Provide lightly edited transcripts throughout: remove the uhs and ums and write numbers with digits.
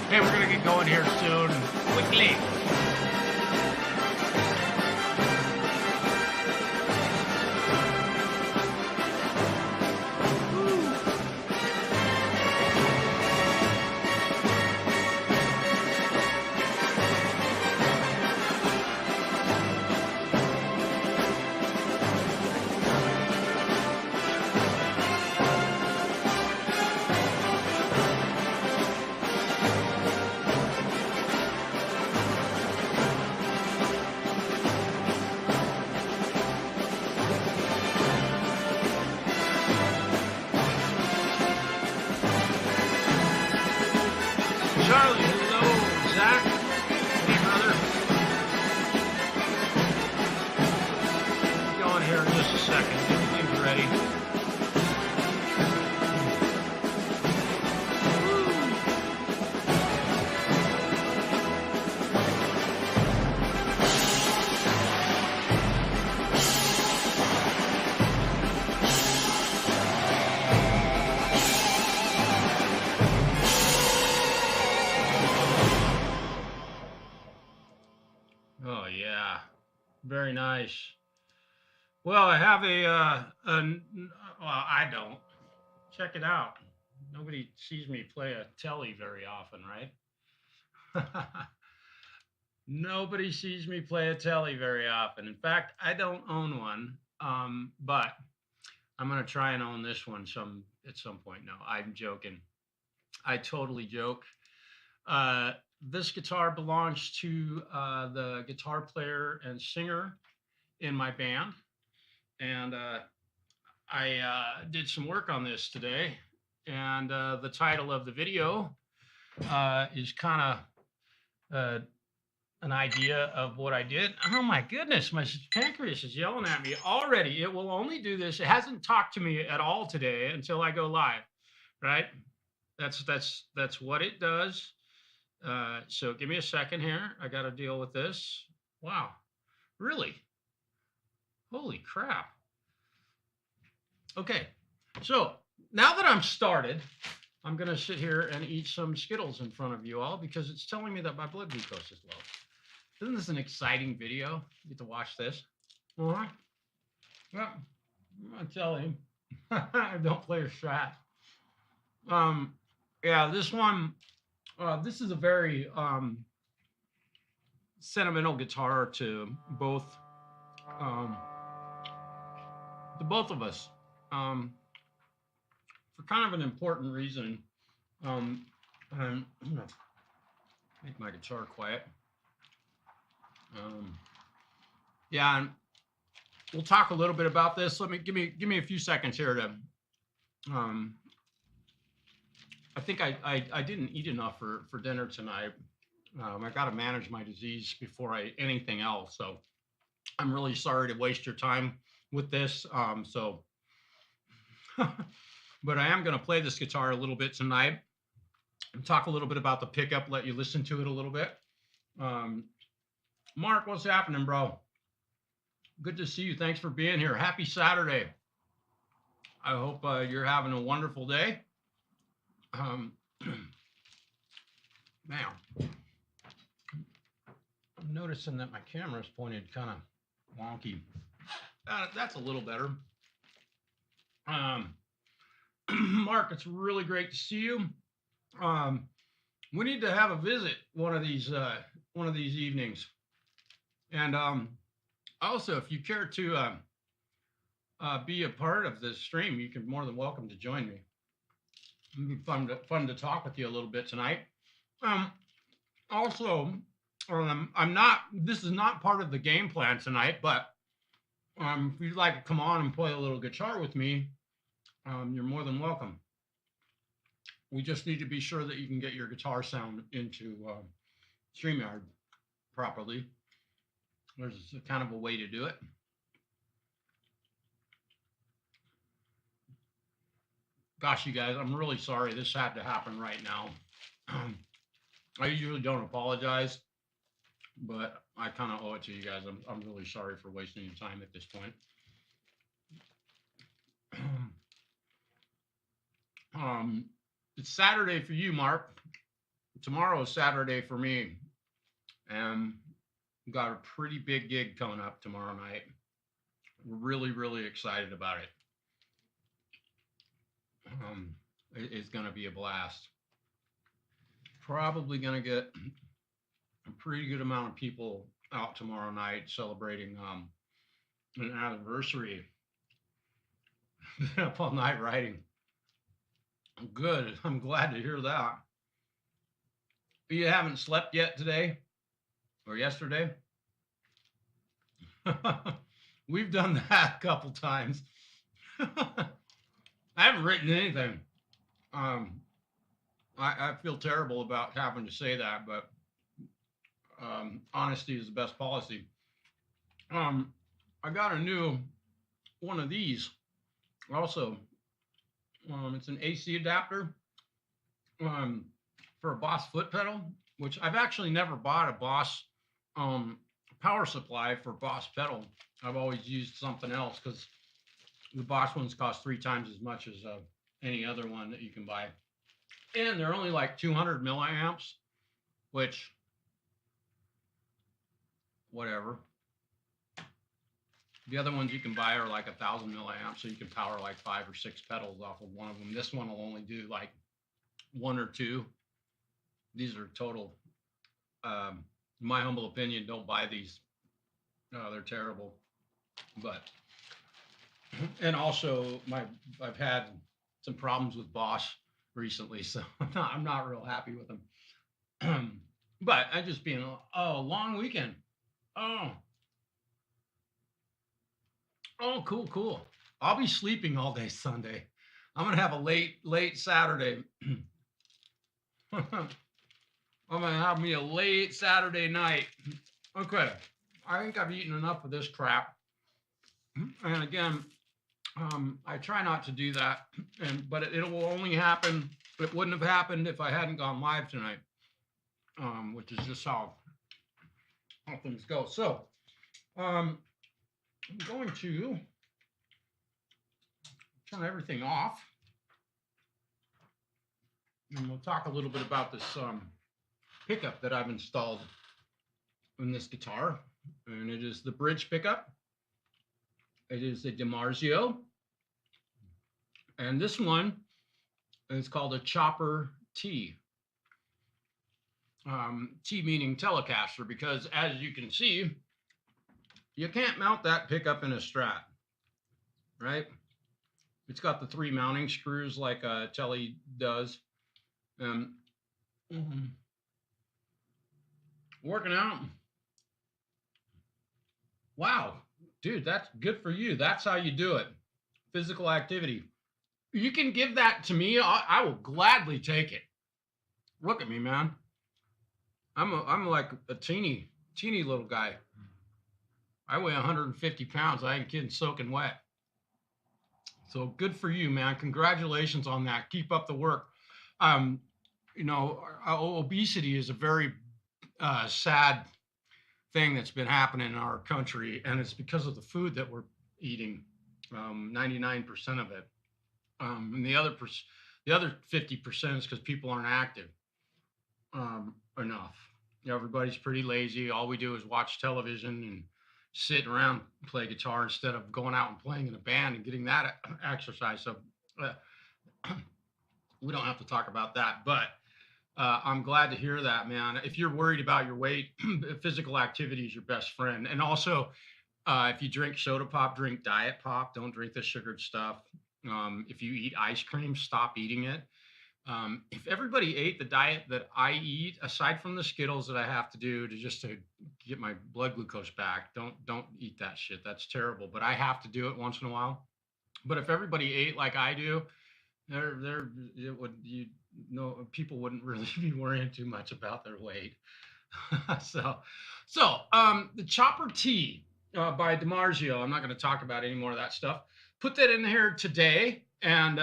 Hey, we're gonna get going here soon, quickly. Charlie, hello, Zach. Hey, brother. Going here in just a second. Get things ready. Oh, yeah. Very nice. Well, I have well, I don't. Check it out. Nobody sees me play a telly very often, right? Nobody sees me play a telly very often. In fact, I don't own one, but I'm going to try and own this one at some point. No, I'm joking. I totally joke. This guitar belongs to the guitar player and singer in my band. And I did some work on this today. And the title of the video is kind of an idea of what I did. Oh my goodness, my pancreas is yelling at me already. It will only do this. It hasn't talked to me at all today until I go live, right? That's what it does. So give me a second here. I got to deal with this. Wow, really? Holy crap. Okay, so now that I'm started, I'm going to sit here and eat some Skittles in front of you all because it's telling me that my blood glucose is low. Isn't this an exciting video? You get to watch this. Well, I'm going to tell you, I don't play a strat. Yeah, this one, this is a very sentimental guitar to both of us, for kind of an important reason. I'm gonna make my guitar quiet. Yeah, and we'll talk a little bit about this. Give me a few seconds here to. I think I didn't eat enough for dinner tonight. I got to manage my disease before I anything else. So I'm really sorry to waste your time with this. But I am going to play this guitar a little bit tonight and talk a little bit about the pickup, let you listen to it a little bit. Mark, what's happening, bro? Good to see you. Thanks for being here. Happy Saturday. I hope you're having a wonderful day. Now, I'm noticing that my camera is pointed kind of wonky. That's a little better. Mark, it's really great to see you. We need to have a visit one of these evenings. And also, if you care to be a part of this stream, you can more than welcome to join me. It'd be fun to talk with you a little bit tonight. Also, this is not part of the game plan tonight, but if you'd like to come on and play a little guitar with me, you're more than welcome. We just need to be sure that you can get your guitar sound into StreamYard properly. There's kind of a way to do it. Gosh, you guys, I'm really sorry this had to happen right now. I usually don't apologize, but I kind of owe it to you guys. I'm really sorry for wasting your time at this point. It's Saturday for you, Mark. tomorrow is Saturday for me, and got a pretty big gig coming up tomorrow night. Really, really excited about it. It's going to be a blast. Probably going to get a pretty good amount of people out tomorrow night celebrating an anniversary. Been up all night writing. Good. I'm glad to hear that. You haven't slept yet today or yesterday? We've done that a couple times. I haven't written anything. I feel terrible about having to say that, but honesty is the best policy. I got a new one of these also. It's an AC adapter for a Boss foot pedal, which I've actually never bought a Boss power supply for Boss pedal. I've always used something else because the Boss ones cost 3 times as much as any other one that you can buy. And they're only like 200 milliamps, which, whatever. The other ones you can buy are like 1,000 milliamps, so you can power like 5 or 6 pedals off of one of them. This one will only do like 1 or 2. These are total, in my humble opinion, don't buy these. They're terrible. But, and also I've had some problems with Bosch recently, so I'm not real happy with them. But I just being a long weekend. Oh, cool. I'll be sleeping all day Sunday. I'm gonna have a late Saturday. I'm gonna have me a late Saturday night. Okay, I think I've eaten enough of this crap. And again, I try not to do that, but it will only happen. It wouldn't have happened if I hadn't gone live tonight, which is just how things go. So, I'm going to turn everything off, and we'll talk a little bit about this pickup that I've installed in this guitar, and it is the bridge pickup. It is a Marzio, and this one is called a Chopper T. T meaning Telecaster, because as you can see, you can't mount that pickup in a Strat, right? It's got the 3 mounting screws like a Tele does. Working out. Wow, dude, that's good for you. That's how you do it. Physical activity. You can give that to me. I will gladly take it. Look at me, man. I'm like a teeny little guy. I weigh 150 pounds. I ain't kidding, soaking wet. So good for you, man. Congratulations on that. Keep up the work. You know, obesity is a very sad thing that's been happening in our country, and it's because of the food that we're eating. 99% of it, and the other 50% is because people aren't active enough. Everybody's pretty lazy. All we do is watch television and sit around and play guitar instead of going out and playing in a band and getting that exercise. So we don't have to talk about that, but I'm glad to hear that, man. If you're worried about your weight, physical activity is your best friend. And also, if you drink soda pop, drink diet pop. Don't drink the sugared stuff. If you eat ice cream, stop eating it. If everybody ate the diet that I eat, aside from the Skittles that I have to do to get my blood glucose back, don't eat that shit. That's terrible. But I have to do it once in a while. But if everybody ate like I do, people wouldn't really be worrying too much about their weight. So the Chopper T by Marzio. I'm not going to talk about any more of that stuff. Put that in here today and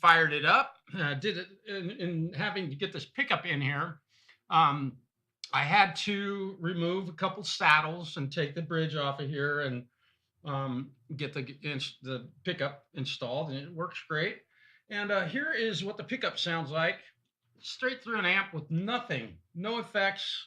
fired it up. Did it in having to get this pickup in here. I had to remove a couple saddles and take the bridge off of here and get the pickup installed, and it works great. And here is what the pickup sounds like straight through an amp with nothing, no effects.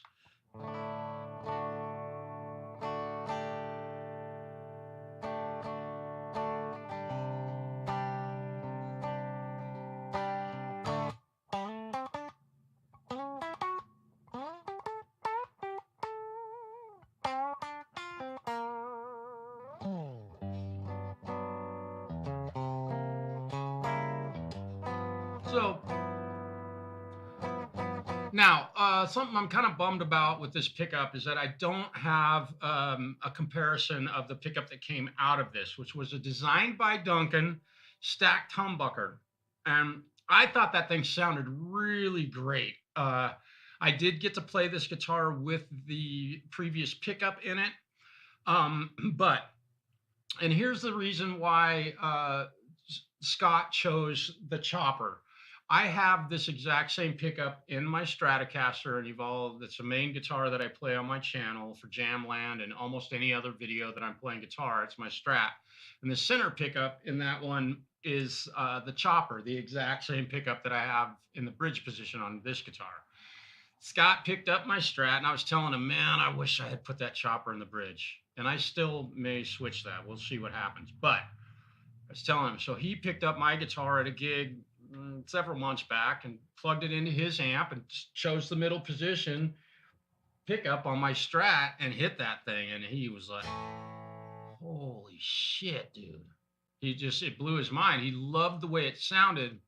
So now, something I'm kind of bummed about with this pickup is that I don't have a comparison of the pickup that came out of this, which was a designed by Duncan stacked humbucker. And I thought that thing sounded really great. I did get to play this guitar with the previous pickup in it. And here's the reason why Scott chose the Chopper. I have this exact same pickup in my Stratocaster and Evolve. It's the main guitar that I play on my channel for Jamland and almost any other video that I'm playing guitar. It's my Strat. And the center pickup in that one is the Chopper, the exact same pickup that I have in the bridge position on this guitar. Scott picked up my Strat and I was telling him, man, I wish I had put that Chopper in the bridge. And I still may switch that. We'll see what happens. But I was telling him, so he picked up my guitar at a gig several months back and plugged it into his amp and chose the middle position pickup on my Strat and hit that thing. And he was like, holy shit, dude. It blew his mind. He loved the way it sounded.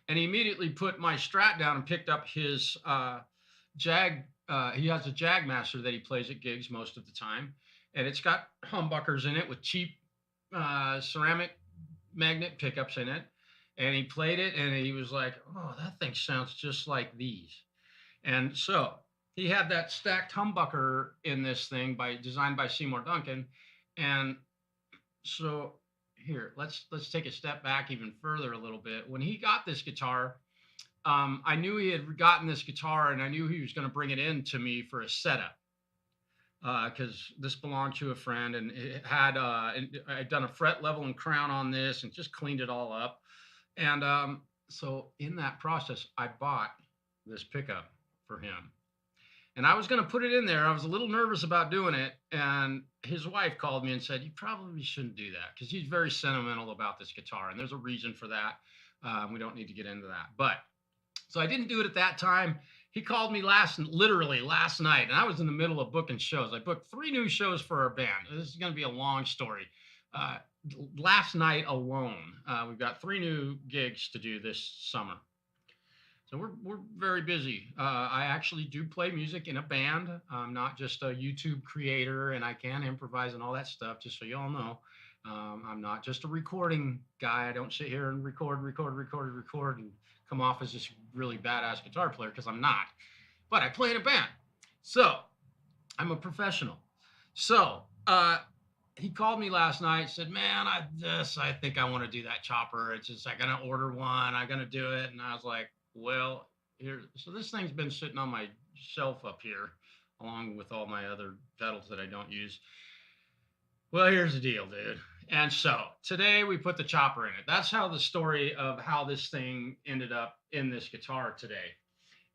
And he immediately put my Strat down and picked up his Jag. He has a Jag Master that he plays at gigs most of the time. And it's got humbuckers in it with cheap ceramic magnet pickups in it. And he played it and he was like, oh, that thing sounds just like these. And so he had that stacked humbucker in this thing designed by Seymour Duncan. And so here, let's take a step back even further a little bit. When he got this guitar, I knew he had gotten this guitar and I knew he was going to bring it in to me for a setup. Because this belonged to a friend and it had, I'd done a fret level and crown on this and just cleaned it all up. And so in that process, I bought this pickup for him. And I was going to put it in there. I was a little nervous about doing it. And his wife called me and said, you probably shouldn't do that because he's very sentimental about this guitar. And there's a reason for that. We don't need to get into that. But so I didn't do it at that time. He called me literally last night. And I was in the middle of booking shows. I booked 3 new shows for our band. This is going to be a long story. Last night alone, we've got 3 new gigs to do this summer. So we're very busy. I actually do play music in a band. I'm not just a YouTube creator and I can improvise and all that stuff, just so you all know. I'm not just a recording guy. I don't sit here and record and come off as this really badass guitar player because I'm not. But I play in a band. So I'm a professional. So he called me last night, said, man, I think I want to do that Chopper. It's just, I'm going to order one. I'm going to do it. And I was like, well, here. So this thing's been sitting on my shelf up here, along with all my other pedals that I don't use. Well, here's the deal, dude. And so today we put the Chopper in it. That's how the story of how this thing ended up in this guitar today.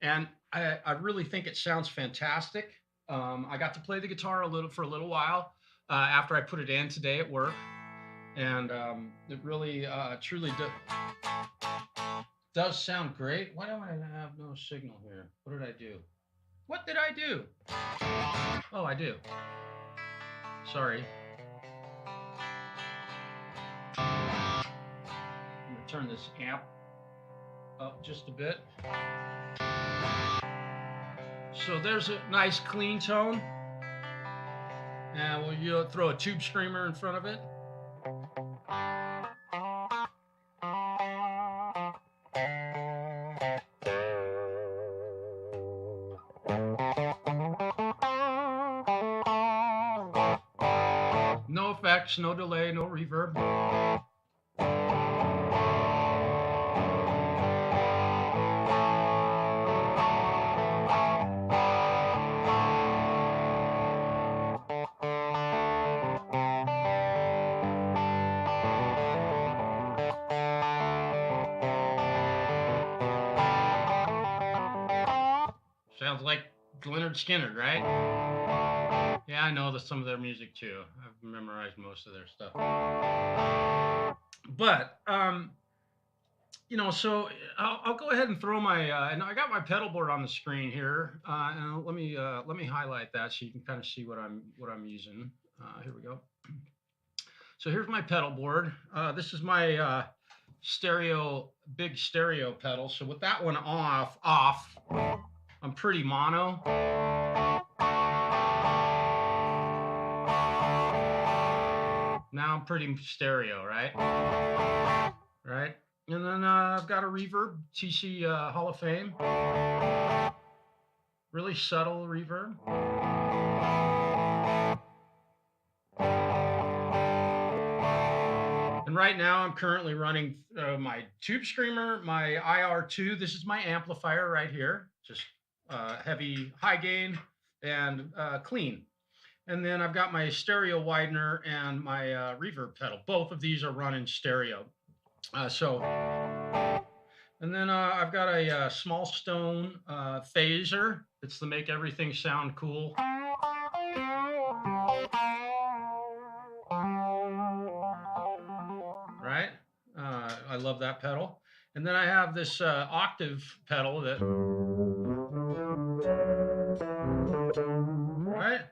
And I really think it sounds fantastic. I got to play the guitar for a little while after I put it in today at work. And it really, truly does sound great. Why do I have no signal here? What did I do? What did I do? Oh, I do. Sorry. I'm going to turn this amp up just a bit. So there's a nice clean tone. And you'll throw a tube screamer in front of it. No effects, no delay, no reverb. Sounds like Leonard Skinner, right? Yeah, I know some of their music too. I've memorized most of their stuff. But you know, so I'll go ahead and throw my and I got my pedal board on the screen here, and let me highlight that so you can kind of see what I'm using. Here we go. So here's my pedal board. This is my big stereo pedal. So with that one off, I'm pretty mono. Now I'm pretty stereo, right? Right? And then I've got a reverb, TC Hall of Fame. Really subtle reverb. And right now I'm currently running my Tube Screamer, my IR2. This is my amplifier right here. Just heavy, high gain, and clean. And then I've got my stereo widener and my reverb pedal. Both of these are running stereo. And then I've got a small stone phaser. It's to make everything sound cool. Right? I love that pedal. And then I have this octave pedal that, right?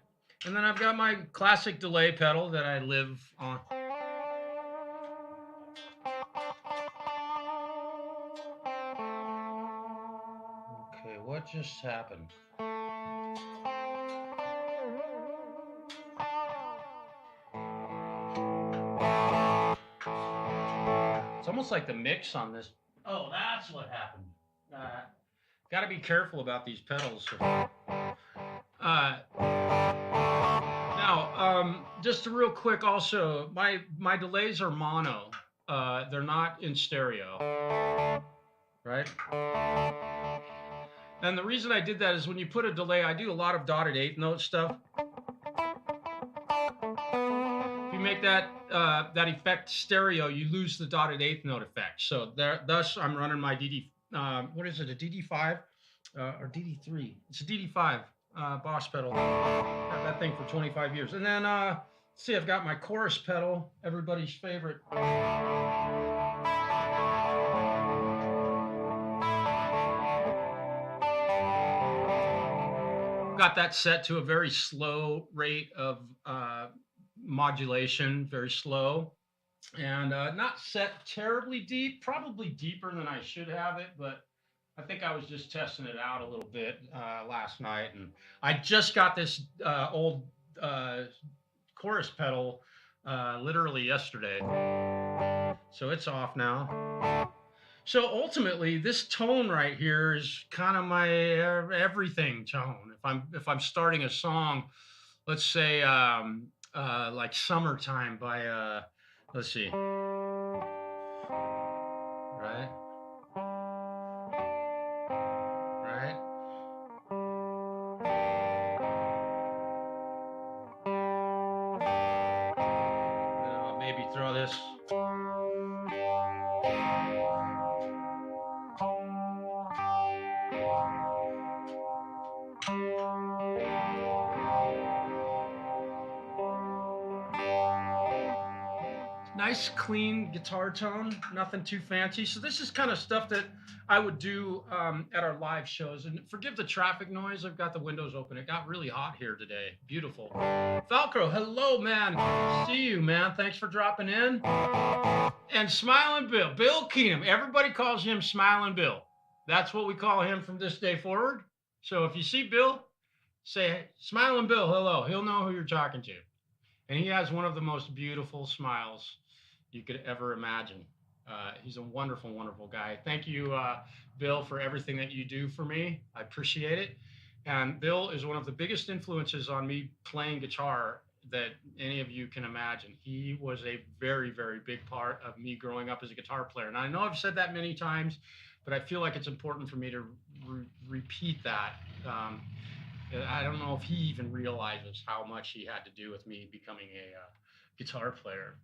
And then I've got my classic delay pedal that I live on. Okay, what just happened? It's almost like the mix on this. Oh, that's what happened. Got to be careful about these pedals. Now, just real quick also, my delays are mono. They're not in stereo, right? And the reason I did that is when you put a delay, I do a lot of dotted eighth note stuff. If you make that effect stereo, you lose the dotted eighth note effect. So thus I'm running my DD, what is it, a DD5 or DD3? It's a DD5 Boss pedal. Had that thing for 25 years. And then, see, I've got my chorus pedal, everybody's favorite. Got that set to a very slow rate of modulation, very slow, and not set terribly deep, probably deeper than I should have it, but I think I was just testing it out a little bit last night, and I just got this old chorus pedal literally yesterday, so it's off now. So ultimately, this tone right here is kind of my everything tone. If I'm starting a song, let's say like "Summertime" by let's see, right, right. Maybe throw this. Nice, clean guitar tone, nothing too fancy. So this is kind of stuff that I would do at our live shows. And forgive the traffic noise. I've got the windows open. It got really hot here today. Beautiful. Falcro, hello, man. See you, man. Thanks for dropping in. And Smiling Bill, Bill Keenum. Everybody calls him Smiling Bill. That's what we call him from this day forward. So if you see Bill, say, Smiling Bill, hello. He'll know who you're talking to. And he has one of the most beautiful smiles you could ever imagine. He's a wonderful, wonderful guy. Thank you, Bill, for everything that you do for me. I appreciate it. And Bill is one of the biggest influences on me playing guitar that any of you can imagine. He was a very, very big part of me growing up as a guitar player. And I know I've said that many times, but I feel like it's important for me to repeat that. I don't know if he even realizes how much he had to do with me becoming a guitar player.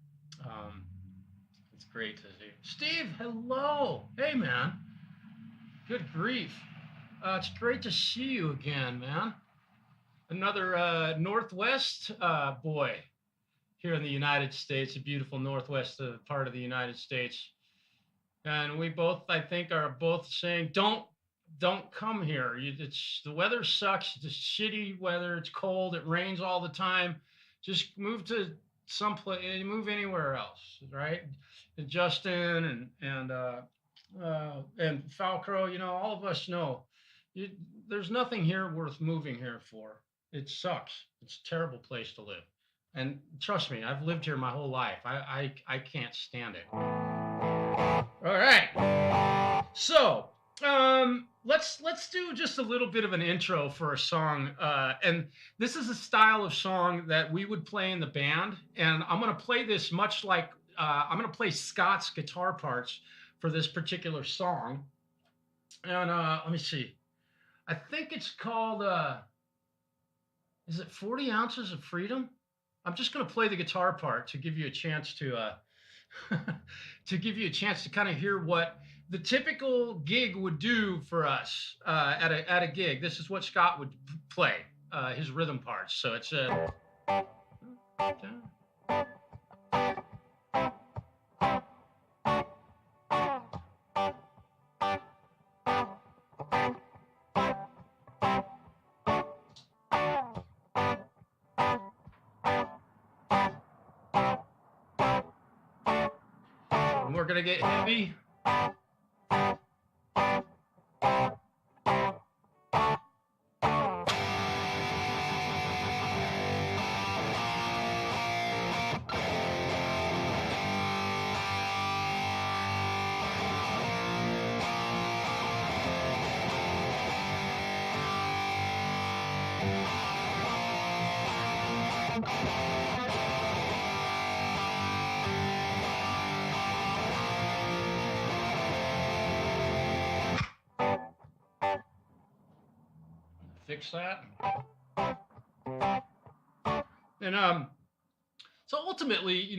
It's great to see. Steve, hello. Hey, man. Good grief. It's great to see you again, man. Another Northwest boy here in the United States, a beautiful Northwest part of the United States. And we both, I think, are both saying, don't come here. The weather sucks. It's shitty weather. It's cold. It rains all the time. Just move to someplace. Move anywhere else, right? And Justin and Falcro, all of us know there's nothing here worth moving here for. It sucks. It's a terrible place to live. And trust me, I've lived here my whole life. I can't stand it. All right. So let's do just a little bit of an intro for a song. And this is a style of song that we would play in the band. And I'm going to play this much like I'm going to play Scott's guitar parts for this particular song. And let me see. I think it's called, is it 40 Ounces of Freedom? I'm just going to play the guitar part to give you a chance to kind of hear what the typical gig would do for us at a gig. This is what Scott would play, his rhythm parts. So it's a... We're gonna get heavy. Fix that. And so ultimately,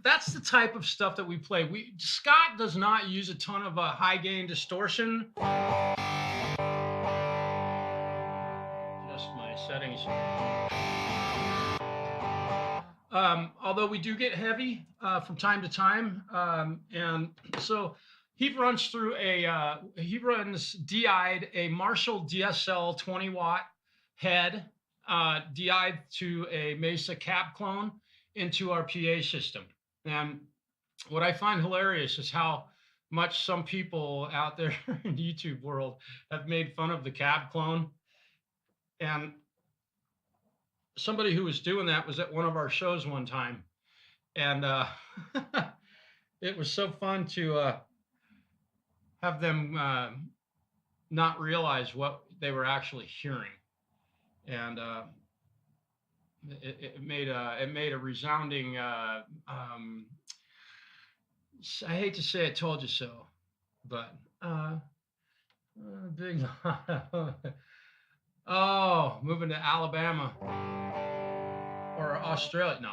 that's the type of stuff that we play. Scott does not use a ton of high gain distortion. Just my settings. Although we do get heavy from time to time, and so he runs through DI'd a Marshall DSL 20 watt head, DI'd to a Mesa cab clone into our PA system. And what I find hilarious is how much some people out there in the YouTube world have made fun of the cab clone. And somebody who was doing that was at one of our shows one time. And it was so fun to have them not realize what they were actually hearing. And it made a resounding, I hate to say it, told you so, but big, oh, moving to Alabama or Australia, no.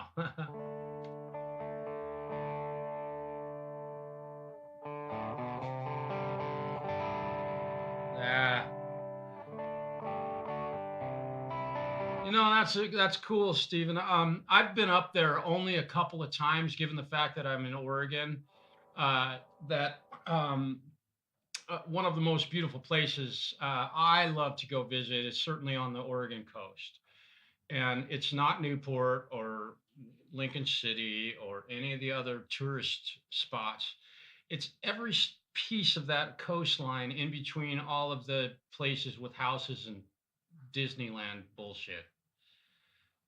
That's cool, Stephen. I've been up there only a couple of times, given the fact that I'm in Oregon. One of the most beautiful places I love to go visit is certainly on the Oregon coast. And it's not Newport or Lincoln City or any of the other tourist spots. It's every piece of that coastline in between all of the places with houses and Disneyland bullshit.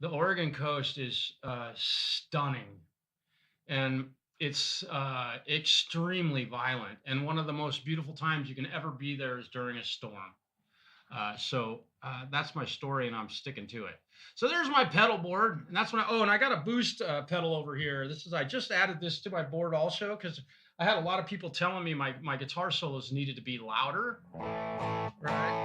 The Oregon coast is stunning, and it's extremely violent. And one of the most beautiful times you can ever be there is during a storm. So that's my story, and I'm sticking to it. So there's my pedal board, and that's when and I got a boost pedal over here. I just added this to my board also because I had a lot of people telling me my guitar solos needed to be louder, right?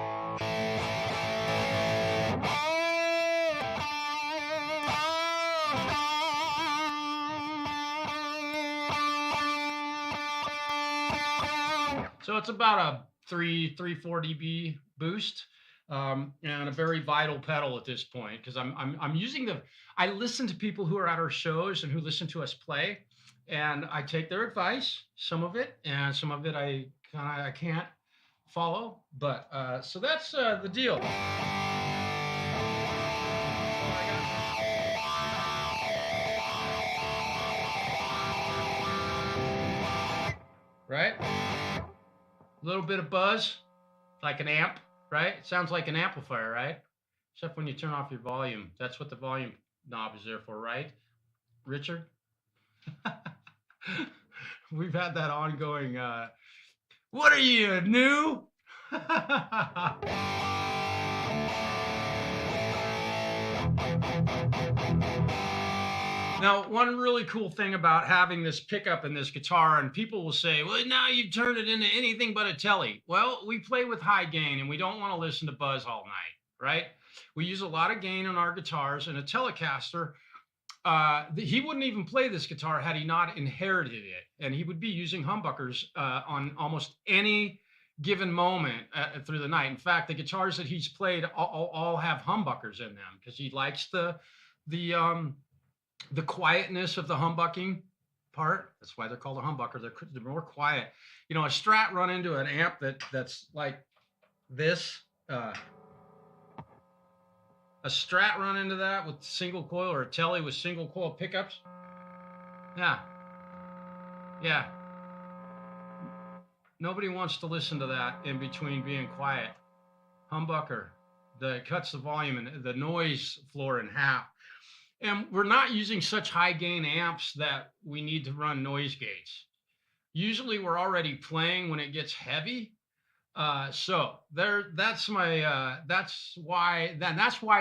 So it's about a 4 dB boost, and a very vital pedal at this point, because I'm using I listen to people who are at our shows and who listen to us play, and I take their advice, some of it, and some of it I can't follow, but so that's the deal. Right? A little bit of buzz, like an amp, right? It sounds like an amplifier, right? Except when you turn off your volume. That's what the volume knob is there for, right, Richard? We've had that ongoing, what are you, new? Now, one really cool thing about having this pickup in this guitar, and people will say, well, now you've turned it into anything but a telly. Well, we play with high gain, and we don't want to listen to buzz all night, right? We use a lot of gain on our guitars, and a Telecaster, he wouldn't even play this guitar had he not inherited it, and he would be using humbuckers on almost any given moment through the night. In fact, the guitars that he's played all have humbuckers in them, because he likes the quietness of the humbucking part. That's why they're called a humbucker. They're more quiet. You know, a Strat run into an amp that's like this. A Strat run into that with single coil, or a Telly with single coil pickups. Yeah. Nobody wants to listen to that in between being quiet. Humbucker, that cuts the volume and the noise floor in half. And we're not using such high gain amps that we need to run noise gates. Usually we're already playing when it gets heavy. That's why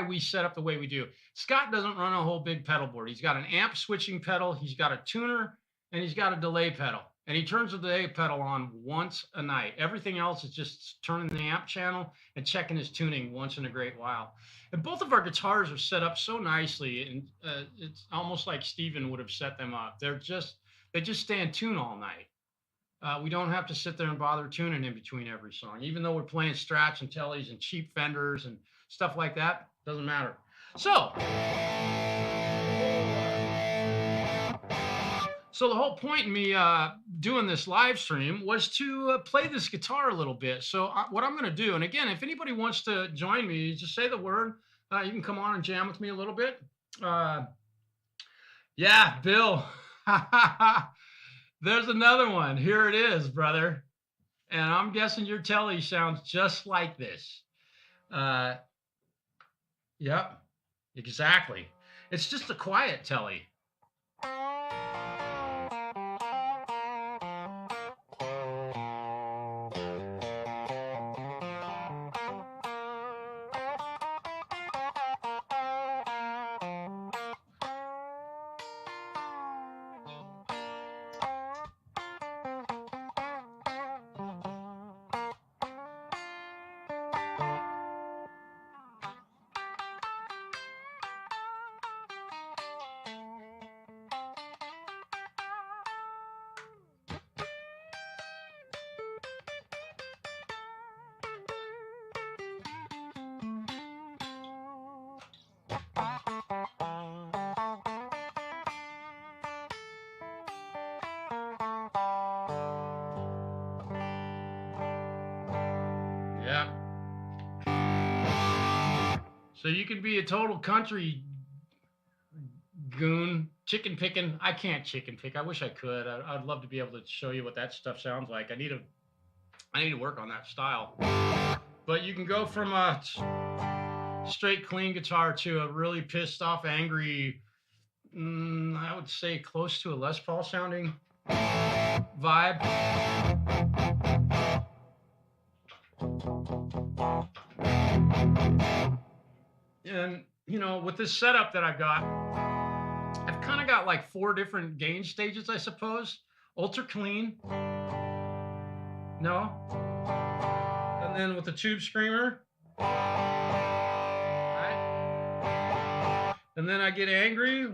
we set up the way we do. Scott doesn't run a whole big pedal board. He's got an amp switching pedal, he's got a tuner, and he's got a delay pedal. And he turns the delay pedal on once a night. Everything else is just turning the amp channel and checking his tuning once in a great while. And both of our guitars are set up so nicely, and it's almost like Steven would have set them up. They just stay in tune all night. We don't have to sit there and bother tuning in between every song, even though we're playing Strats and Tellys and cheap Fenders and stuff like that. Doesn't matter. So the whole point in me doing this live stream was to play this guitar a little bit. So what I'm going to do, and again, if anybody wants to join me, just say the word. You can come on and jam with me a little bit. Yeah, Bill. There's another one. Here it is, brother. And I'm guessing your Telly sounds just like this. Yep, exactly. It's just a quiet Telly. Yeah. So you can be a total country goon, chicken picking. I can't chicken pick. I wish I could. I'd love to be able to show you what that stuff sounds like. I need to work on that style. But you can go from a straight clean guitar to a really pissed off, angry, I would say close to a Les Paul sounding vibe. And, you know, with this setup that I've got kind of got like 4 different gain stages, I suppose. Ultra clean. No. And then with the tube screamer. Right. And then I get angry.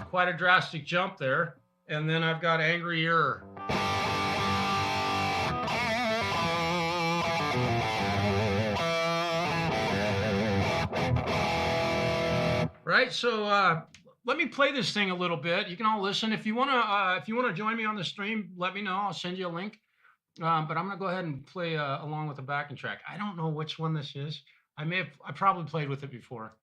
Quite a drastic jump there. And then I've got angrier. Right. So let me play this thing a little bit. You can all listen. If you wanna join me on the stream, let me know. I'll send you a link. But I'm gonna go ahead and play along with the backing track. I don't know which one this is. I probably played with it before.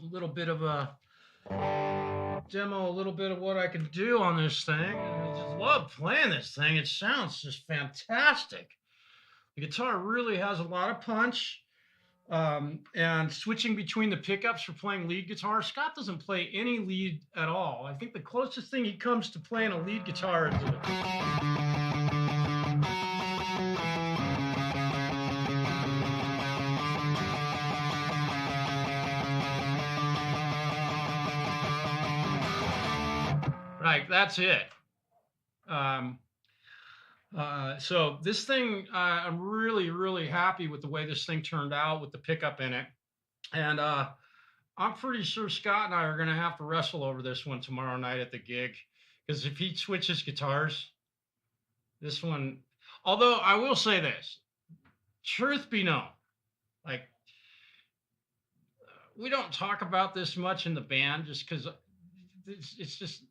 little bit of a demo, a little bit of what I can do on this thing. I just love playing this thing. It sounds just fantastic. The guitar really has a lot of punch. And switching between the pickups for playing lead guitar, Scott doesn't play any lead at all. I think the closest thing he comes to playing a lead guitar is right. That's it. So this thing, I'm really, really happy with the way this thing turned out with the pickup in it. And I'm pretty sure Scott and I are going to have to wrestle over this one tomorrow night at the gig. Because if he switches guitars, this one, although I will say this, truth be known, like, we don't talk about this much in the band just because it's just,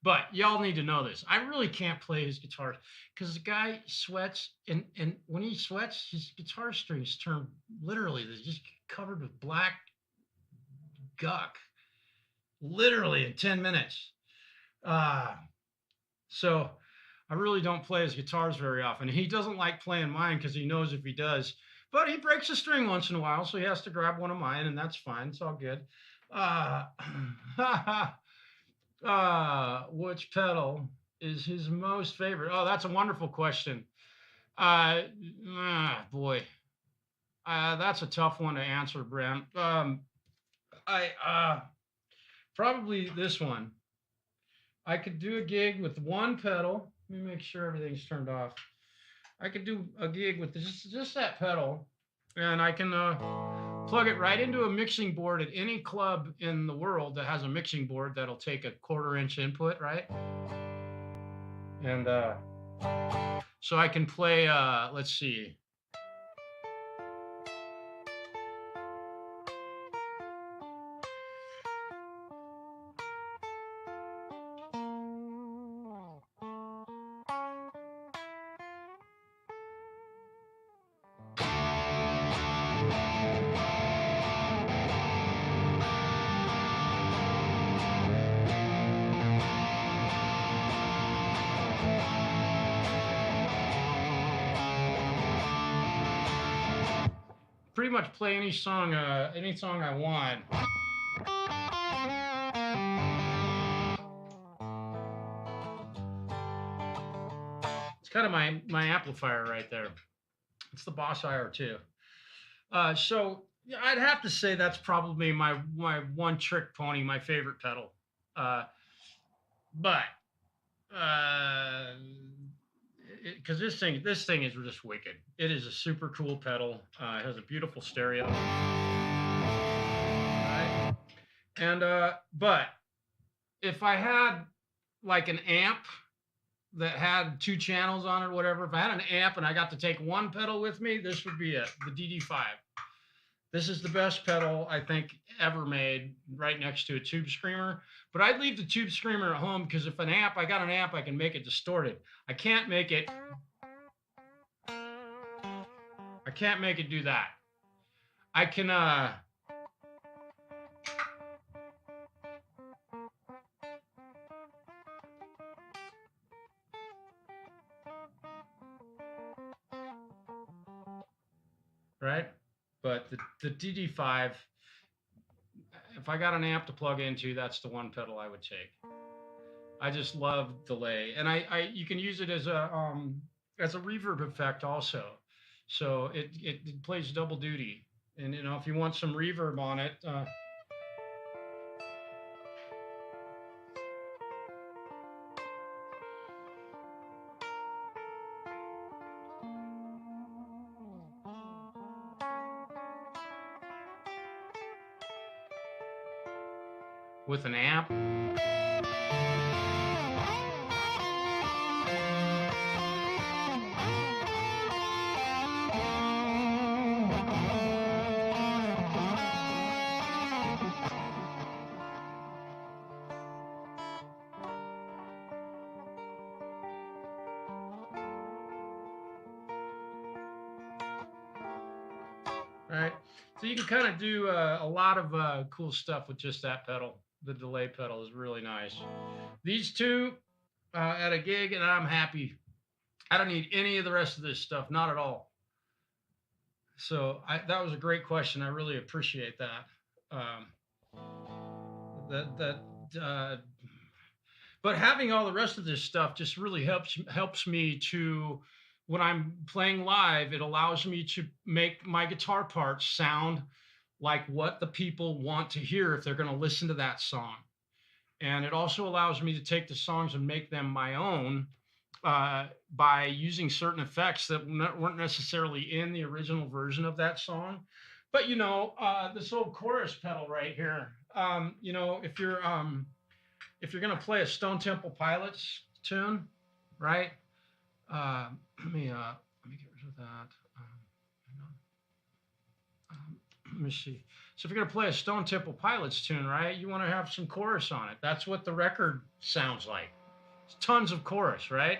but y'all need to know this. I really can't play his guitar because the guy sweats, and when he sweats, his guitar strings turn literally, they're just covered with black guck, literally in 10 minutes. So I really don't play his guitars very often. He doesn't like playing mine because he knows if he does, but he breaks a string once in a while, so he has to grab one of mine, and that's fine. It's all good. Which pedal is his most favorite? Oh, that's a wonderful question. Boy, that's a tough one to answer, Brent. Probably this one. I could do a gig with one pedal. Let me make sure everything's turned off. I could do a gig with just that pedal, and I can plug it right into a mixing board at any club in the world that has a mixing board that'll take a 1/4-inch input, right? And so I can play, let's see. Pretty much play any song I want. It's kind of my amplifier right there. It's the Boss IR2. So yeah, I'd have to say that's probably my one trick pony, my favorite pedal. But because this thing is just wicked. It is a super cool pedal. It has a beautiful stereo. Right? And but if I had like an amp that had 2 channels on it or whatever, if I had an amp and I got to take one pedal with me, this would be it, the DD5. This is the best pedal I think ever made, right next to a tube screamer. But I'd leave the tube screamer at home because if I got an amp, I can make it distorted. I can't make it do that. I can right? But the DD5, if I got an amp to plug into, that's the one pedal I would take. I just love delay, and you can use it as a reverb effect also. So it plays double duty, and you know, if you want some reverb on it. With an amp. Right? So you can kind of do a lot of cool stuff with just that pedal. The delay pedal is really nice. These two at a gig, and I'm happy. I don't need any of the rest of this stuff, not at all. So that was a great question. I really appreciate that. But having all the rest of this stuff just really helps me to, when I'm playing live, it allows me to make my guitar parts sound like what the people want to hear if they're going to listen to that song. And it also allows me to take the songs and make them my own by using certain effects that weren't necessarily in the original version of that song. But, you know, this old chorus pedal right here, you know, if you're going to play a Stone Temple Pilots tune, right? Let me get rid of that. Let me see. So if you're going to play a Stone Temple Pilots tune, right, you want to have some chorus on it. That's what the record sounds like. It's tons of chorus, right?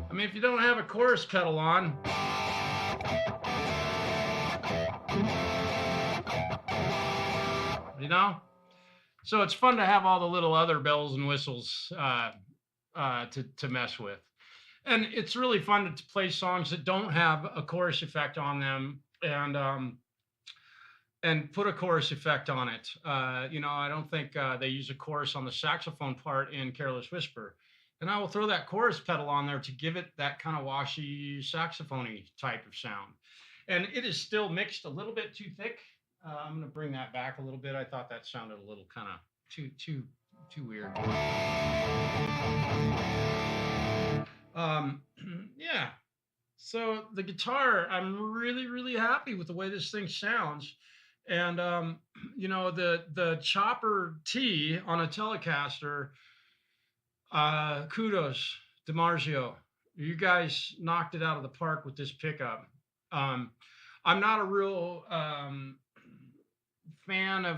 I mean, if you don't have a chorus pedal on, you know, so it's fun to have all the little other bells and whistles to mess with. And it's really fun to play songs that don't have a chorus effect on them and put a chorus effect on it. You know, I don't think they use a chorus on the saxophone part in Careless Whisper. And I will throw that chorus pedal on there to give it that kind of washy saxophone-y type of sound. And it is still mixed a little bit too thick. I'm going to bring that back a little bit. I thought that sounded a little kind of too weird. Yeah. So the guitar, I'm really, really happy with the way this thing sounds. And, you know, the Chopper T on a Telecaster, kudos to Marzio. You guys knocked it out of the park with this pickup. I'm not a real fan of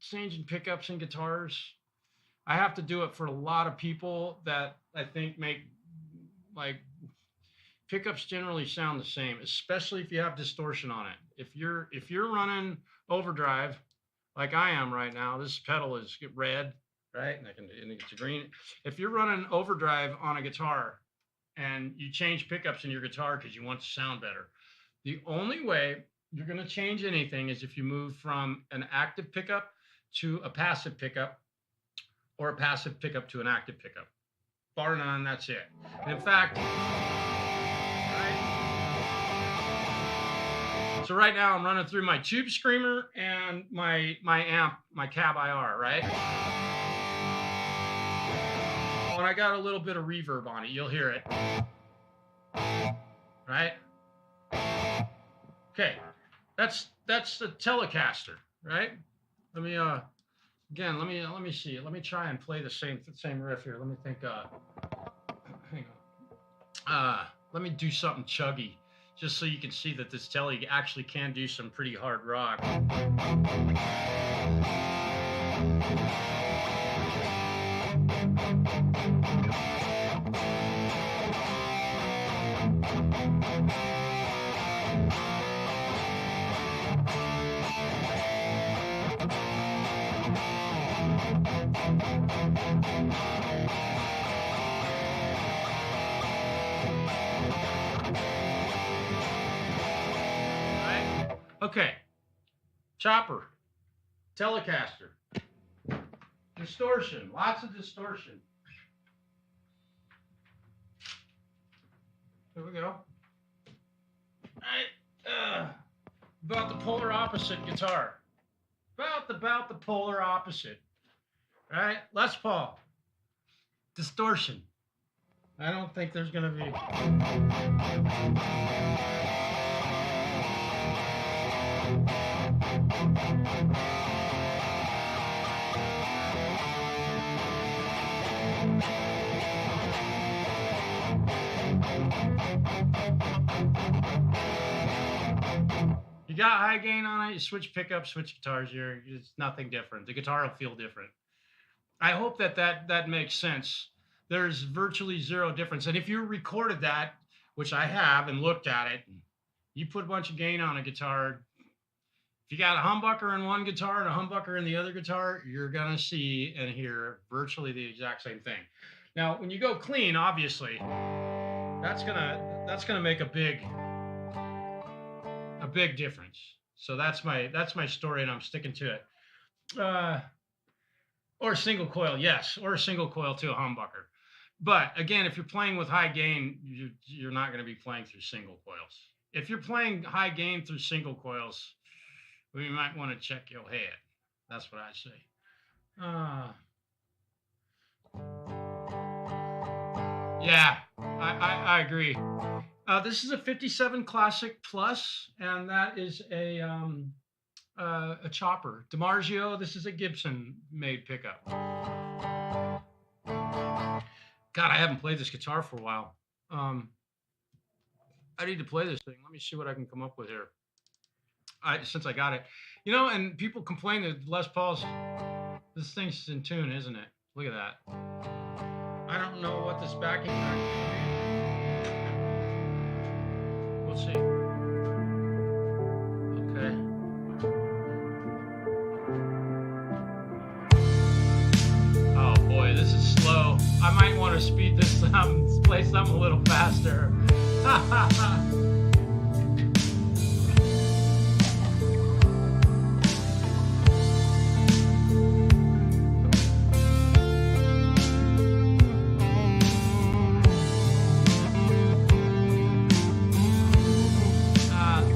changing pickups and guitars. I have to do it for a lot of people that I think make, like, pickups generally sound the same, especially if you have distortion on it. If you're running overdrive like I am right now, this pedal is red, right? And it's green. If you're running overdrive on a guitar and you change pickups in your guitar because you want to sound better, the only way you're going to change anything is if you move from an active pickup to a passive pickup, or a passive pickup to an active pickup. Bar none, that's it. And in fact, so right now I'm running through my Tube Screamer and my amp, my Cab IR, right? And I got a little bit of reverb on it. You'll hear it, right? Okay, that's the Telecaster, right? Let me again. Let me see. Let me try and play the same riff here. Let me think. Hang on. Let me do something chuggy, just so you can see that this Tele actually can do some pretty hard rock. Okay, Chopper, Telecaster, distortion, lots of distortion. Here we go. All right, about the polar opposite guitar. About the polar opposite. All right, Les Paul. Distortion. I don't think there's going to be. You got high gain on it, you switch pickups, switch guitars, it's nothing different. The guitar will feel different. I hope that makes sense. There's virtually zero difference. And if you recorded that, which I have and looked at it, you put a bunch of gain on a guitar. If you got a humbucker in one guitar and a humbucker in the other guitar, you're gonna see and hear virtually the exact same thing. Now, when you go clean, obviously, that's gonna make a big difference. So that's my story, and I'm sticking to it. Or a single coil, yes, or a single coil to a humbucker. But again, if you're playing with high gain, you're not going to be playing through single coils. If you're playing high gain through single coils, we might want to check your head. That's what I say. Yeah, I agree. This is a 57 Classic Plus, and that is a Chopper. DiMarzio, this is a Gibson made pickup. God, I haven't played this guitar for a while. I need to play this thing. Let me see what I can come up with here. Since I got it. You know, and people complain that Les Paul's, this thing's in tune, isn't it? Look at that. I don't know what this backing track is. We'll see. Okay. Oh boy, this is slow. I might want to speed this up and play something a little faster.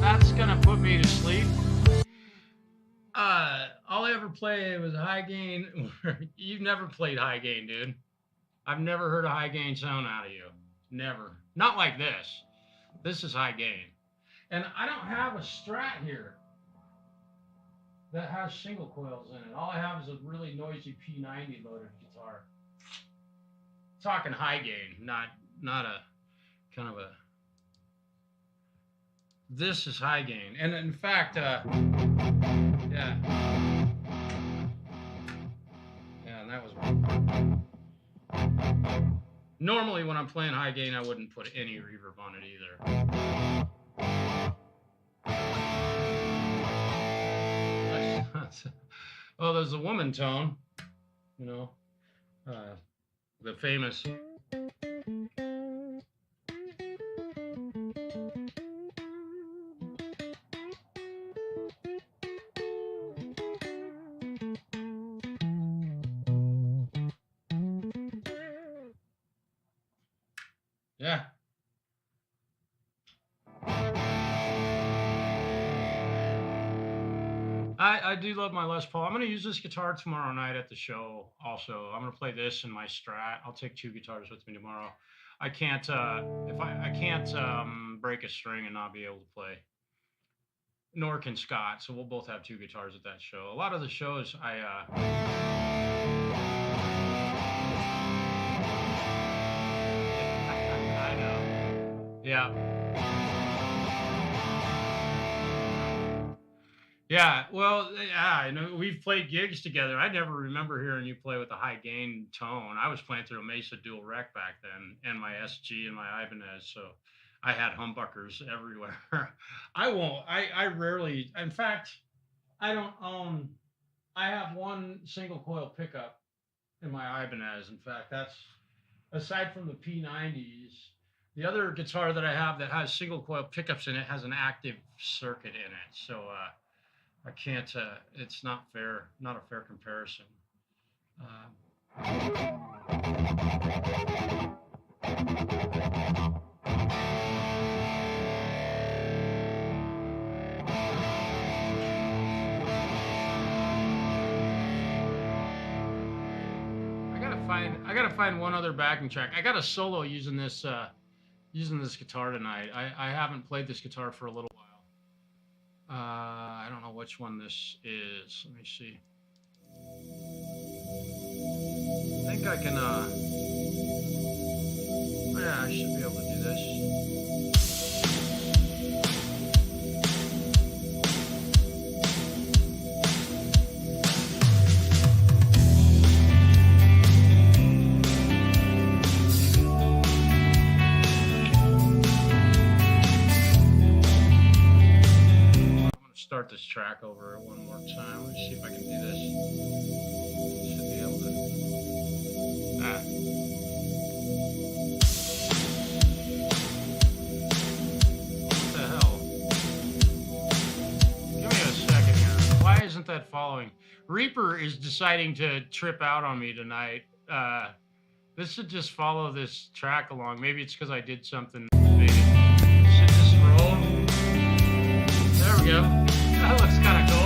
That's gonna put me to sleep. All I ever played was high gain. You've never played high gain, dude. I've never heard a high gain sound out of you. Never. Not like this. This is high gain. And I don't have a Strat here that has single coils in it. All I have is a really noisy P90 loaded guitar. Talking high gain, not a kind of a. This is high gain. And in fact, yeah. Yeah, and that was. Normally, when I'm playing high gain, I wouldn't put any reverb on it either. Oh, there's a woman tone, you know, the famous. Yeah. I do love my Les Paul. I'm going to use this guitar tomorrow night at the show also. I'm going to play this and my Strat. I'll take 2 guitars with me tomorrow. I can't, I can't break a string and not be able to play. Nor can Scott, so we'll both have 2 guitars at that show. A lot of the shows I know. Yeah. Yeah, well, yeah, I know we've played gigs together. I never remember hearing you play with a high gain tone. I was playing through a Mesa dual rec back then, and my SG and my Ibanez, so I had humbuckers everywhere. I rarely, in fact, I don't own, I have one single coil pickup in my Ibanez. In fact, that's, aside from the P90s, the other guitar that I have that has single coil pickups in it has an active circuit in it. So, I can't, it's not fair, not a fair comparison. find one other backing track. I got a solo using this guitar tonight. I haven't played this guitar for a little while. I don't know which one this is. Let me see. I think I can, yeah, I should be able to do this. Start this track over one more time. Let's see if I can do this. Should be able to. What the hell? Give me a second here. Why isn't that following? Reaper is deciding to trip out on me tonight. This should just follow this track along. Maybe it's because I did something. Maybe. Should just roll. There we go. That looks kind of cool.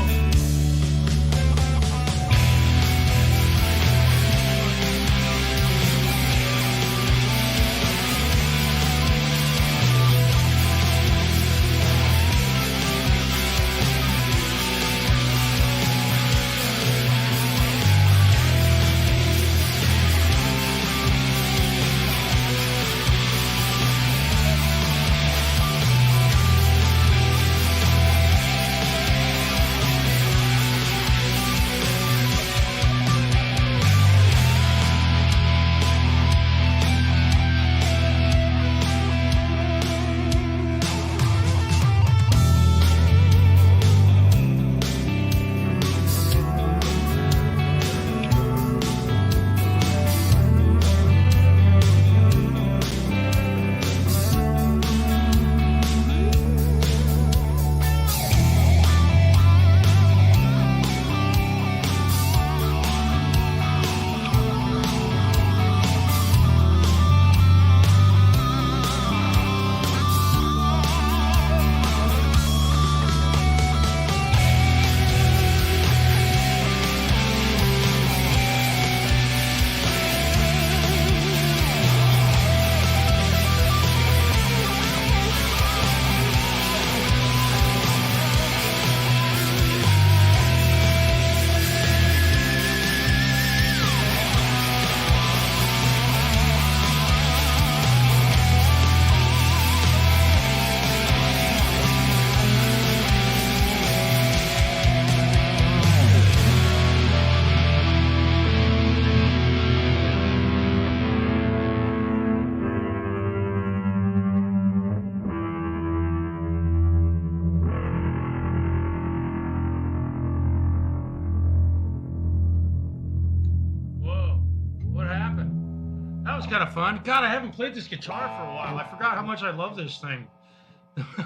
Kind of fun. God, I haven't played this guitar for a while. I forgot how much I love this thing.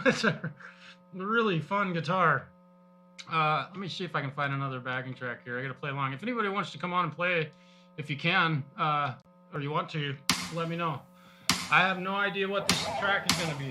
It's a really fun guitar. Let me see if I can find another backing track here. I gotta play along. If anybody wants to come on and play, if you can, or you want to, let me know. I have no idea what this track is gonna be.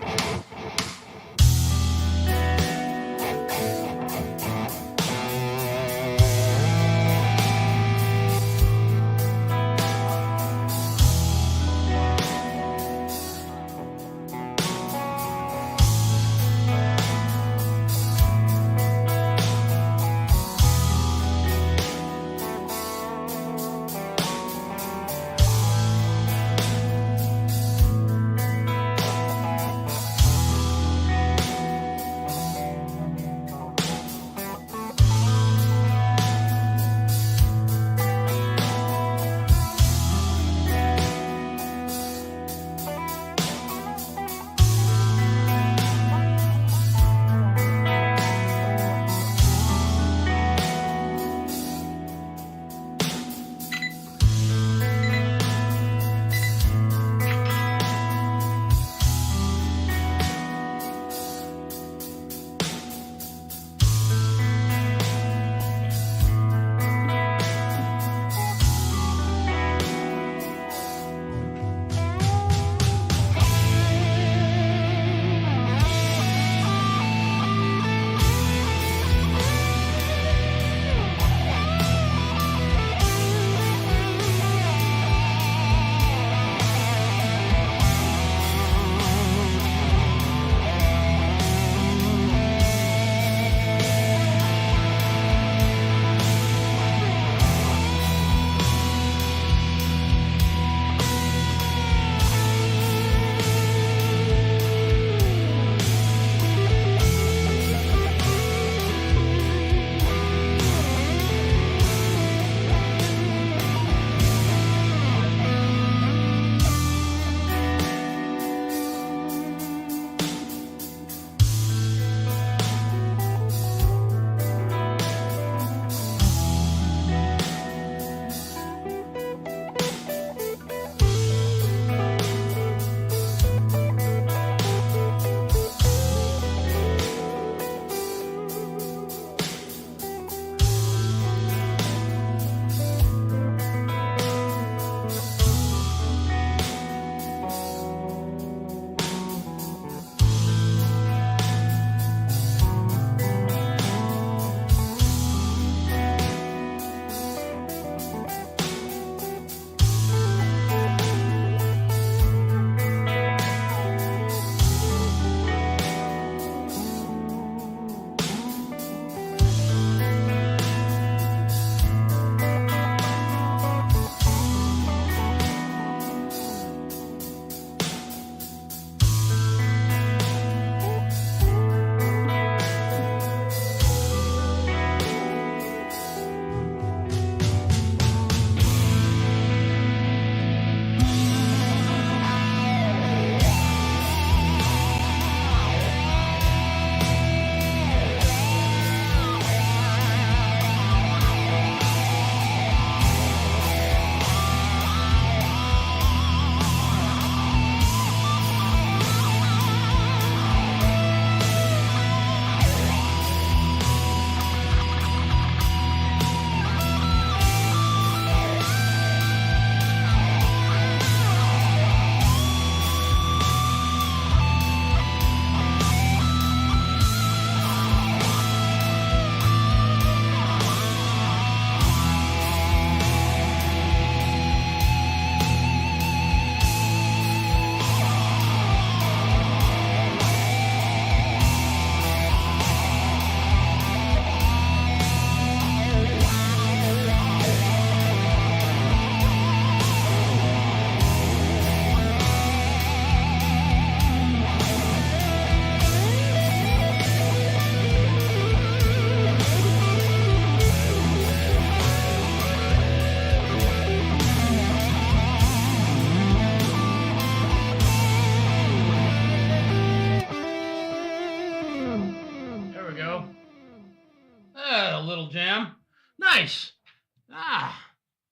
little jam. Nice.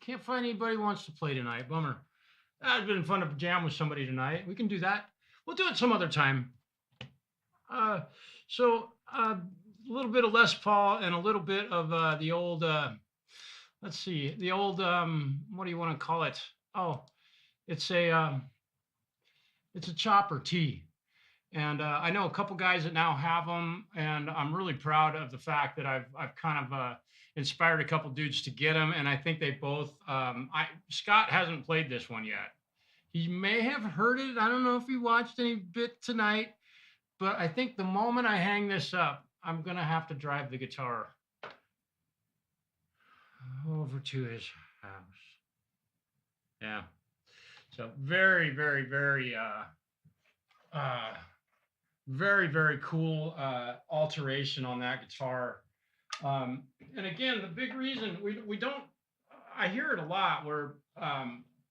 Can't find anybody who wants to play tonight. Bummer. It's been fun to jam with somebody tonight. We can do that. We'll do it some other time. So a little bit of Les Paul and a little bit of the old, let's see, the old, what do you want to call it? Oh, it's a Chopper T. And I know a couple guys that now have them, and I'm really proud of the fact that I've kind of inspired a couple dudes to get them, and I think they both. Scott hasn't played this one yet. He may have heard it. I don't know if he watched any bit tonight, but I think the moment I hang this up, I'm gonna have to drive the guitar over to his house. Yeah. So very, very, very. Very, very cool alteration on that guitar. And again, the big reason we don't, I hear it a lot where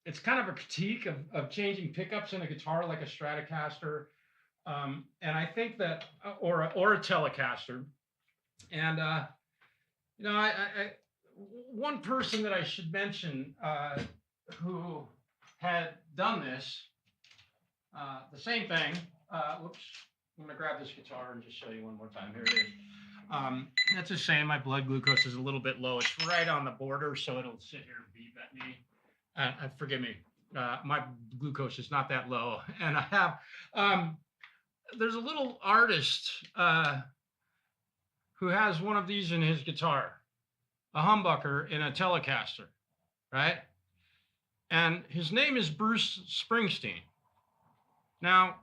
it's kind of a critique of changing pickups in a guitar like a Stratocaster. And I think that, or a Telecaster. And, you know, one person that I should mention who had done this, the same thing, whoops. I'm going to grab this guitar and just show you one more time. Here it is. That's a shame. My blood glucose is a little bit low. It's right on the border, so it'll sit here and beep at me. Forgive me. My glucose is not that low. And I have, there's a little artist who has one of these in his guitar, a humbucker in a Telecaster, right? And his name is Bruce Springsteen. Now,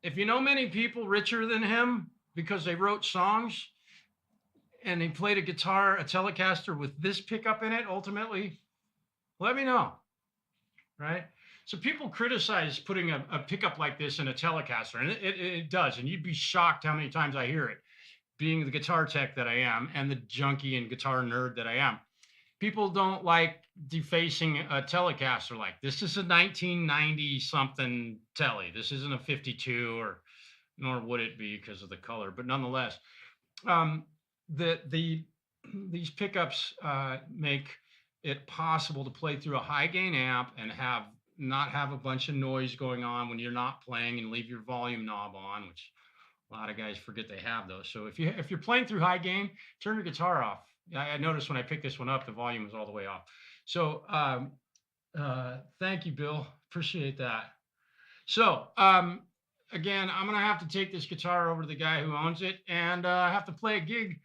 if you know many people richer than him because they wrote songs and they played a guitar, a Telecaster with this pickup in it, ultimately, let me know, right? So people criticize putting a pickup like this in a Telecaster, and it does, and you'd be shocked how many times I hear it, being the guitar tech that I am and the junkie and guitar nerd that I am. People don't like defacing a Telecaster like this. This is a 1990 something Tele. This isn't a 52, or nor would it be because of the color. But nonetheless, these pickups make it possible to play through a high gain amp and not have a bunch of noise going on when you're not playing, and leave your volume knob on, which a lot of guys forget they have those. So if you're playing through high gain, turn your guitar off. I noticed when I picked this one up, the volume was all the way off. So thank you, Bill. Appreciate that. So again, I'm going to have to take this guitar over to the guy who owns it, and I have to play a gig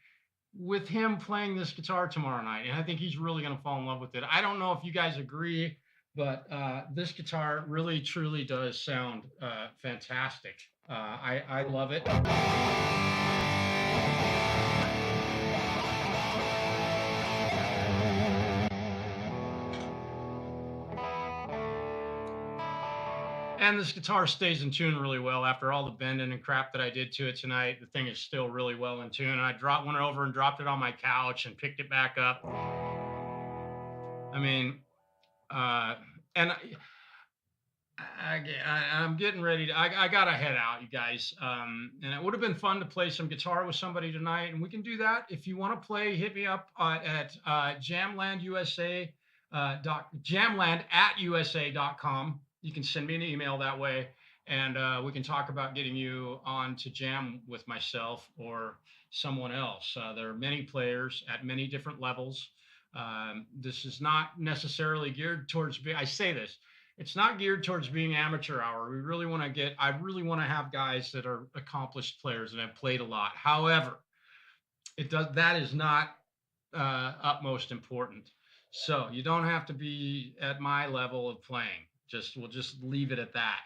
with him playing this guitar tomorrow night. And I think he's really going to fall in love with it. I don't know if you guys agree, but this guitar really, truly does sound fantastic. I love it. And this guitar stays in tune really well after all the bending and crap that I did to it tonight. The thing is still really well in tune. I went over and dropped it on my couch and picked it back up. I mean, and I'm getting ready to, I got to head out, you guys. And it would have been fun to play some guitar with somebody tonight. And we can do that. If you want to play, hit me up at jamland@usa.com. You can send me an email that way, and we can talk about getting you on to jam with myself or someone else. There are many players at many different levels. This is not necessarily geared towards I say this, it's not geared towards being amateur hour. I really want to have guys that are accomplished players and have played a lot. However, that is not utmost important. So you don't have to be at my level of playing. We'll just leave it at that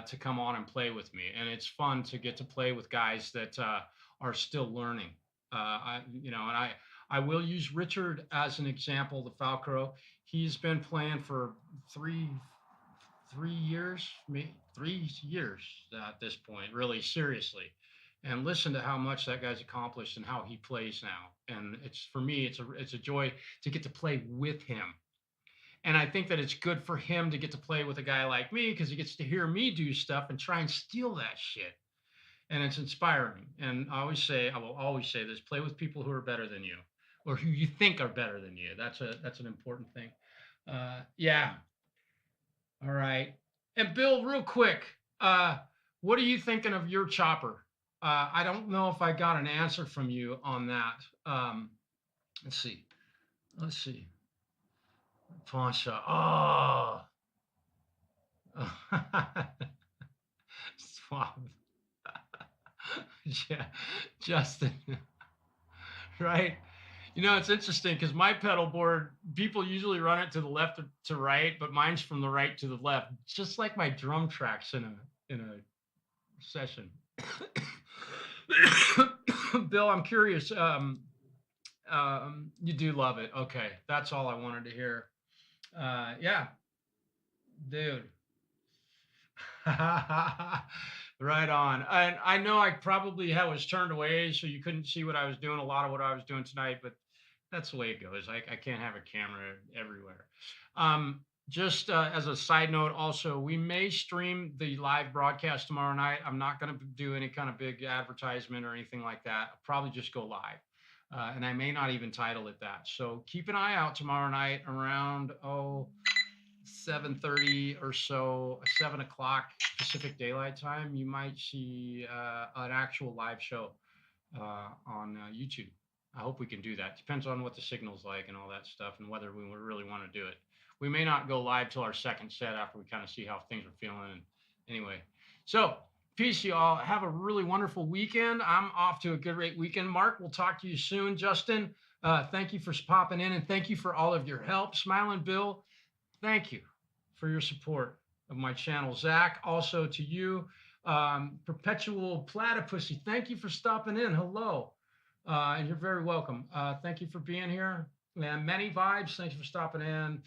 to come on and play with me. And it's fun to get to play with guys that are still learning. I will use Richard as an example, the Falcro. He's been playing for three years at this point, really seriously. And listen to how much that guy's accomplished and how he plays now. And for me, it's a joy to get to play with him. And I think that it's good for him to get to play with a guy like me, because he gets to hear me do stuff and try and steal that shit. And it's inspiring. And I will always say this, play with people who are better than you. or who you think are better than you. That's an important thing. Yeah. All right. And Bill, real quick, what are you thinking of your chopper? I don't know if I got an answer from you on that. Let's see. Let's see. Pawn shop. Oh. Swap. Yeah, Justin. Right. You know, it's interesting because my pedal board, people usually run it to the left to right, but mine's from the right to the left, just like my drum tracks in a session. Bill, I'm curious. You do love it. Okay, that's all I wanted to hear. Yeah, dude. Right on. And I know I probably was turned away, so you couldn't see what I was doing, a lot of what I was doing tonight, but that's the way it goes. I can't have a camera everywhere. Just as a side note, also, we may stream the live broadcast tomorrow night. I'm not going to do any kind of big advertisement or anything like that. I'll probably just go live. And I may not even title it that. So keep an eye out tomorrow night around, 7:30 or so, 7 o'clock Pacific Daylight Time. You might see an actual live show on YouTube. I hope we can do that. Depends on what the signal's like and all that stuff and whether we really want to do it. We may not go live till our second set after we kind of see how things are feeling. And anyway, so peace, y'all. Have a really wonderful weekend. I'm off to a great weekend. Mark, we'll talk to you soon. Justin, thank you for popping in, and thank you for all of your help. Smiling Bill, thank you for your support of my channel. Zach, also to you. Perpetual Platypussy, thank you for stopping in. Hello. And you're very welcome. Thank you for being here. And Many Vibes, thanks for stopping in.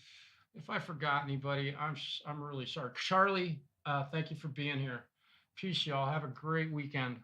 If I forgot anybody, I'm really sorry. Charlie, thank you for being here. Peace, y'all. Have a great weekend.